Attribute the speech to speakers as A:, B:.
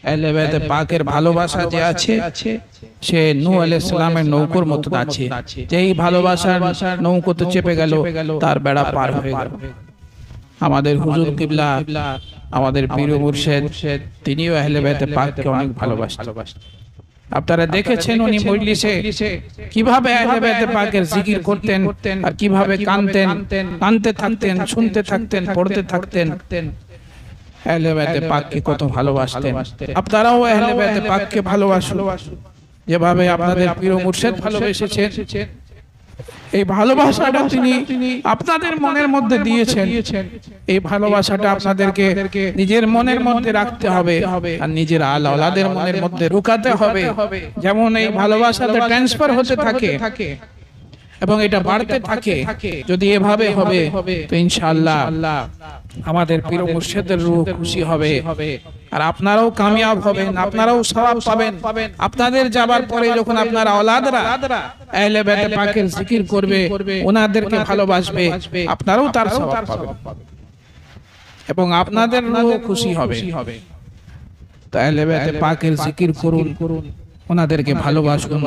A: আহলে বাইতে পাকের ভালোবাসা যে আছে সে নূহ আলাইহিস সালামের নৌকোর মতো আছে, যেই ভালোবাসার নৌকোতে চেপে গেল তার বেড়া পার হয়ে গেল। আমাদের হুজুর কিবলা, আমাদের পীর মুর্শিদ, তিনিও আহলে বাইতে পাককে অনেক ভালোবাসতেন। আপনারা দেখেছেন উনি মজলিসে কিভাবে আহলে বাইতে পাকের জিকির করতেন আর কিভাবে কানতেন, কানতে থাকতেন, শুনতে থাকতেন, পড়তে থাকতেন। আহলে বাইতে পাককে কত ভালোবাসতেন। আপনারাও আহলে বাইতে পাককে ভালোবাসুন যেভাবে আপনাদের পীর মুর্শিদ ভালোবেসেছেন। এই ভালোবাসাটা তিনি আপনাদের মনের মধ্যে দিয়েছেন। এই ভালোবাসাটা আপনাদেরকে নিজের মনের মধ্যে রাখতে হবে আর নিজের আল আওলাদের মনের মধ্যে ঢুকাতে হবে, যেমন এই ভালোবাসাটা ট্রান্সফার হতে থাকে এবং এটা বাড়তে থাকে। যদি এভাবে হবে তো ইনশাআল্লাহ আমাদের পীর মুর্শিদের রূহ খুশি হবে আর আপনারাও কামিয়াব হবেন, আপনারাও সওয়াব পাবেন। আপনাদের যাবার পরে যখন আপনার আওলাদরা আহলে বাইতে পাকের জিকির করবে, ওনাদেরকে ভালোবাসবে, আপনারাও তার সওয়াব পাবেন এবং আপনাদের রূহ খুশি হবে। তো আহলে বাইতে পাকের জিকির করুন, ওনাদেরকে ভালোবাসুন।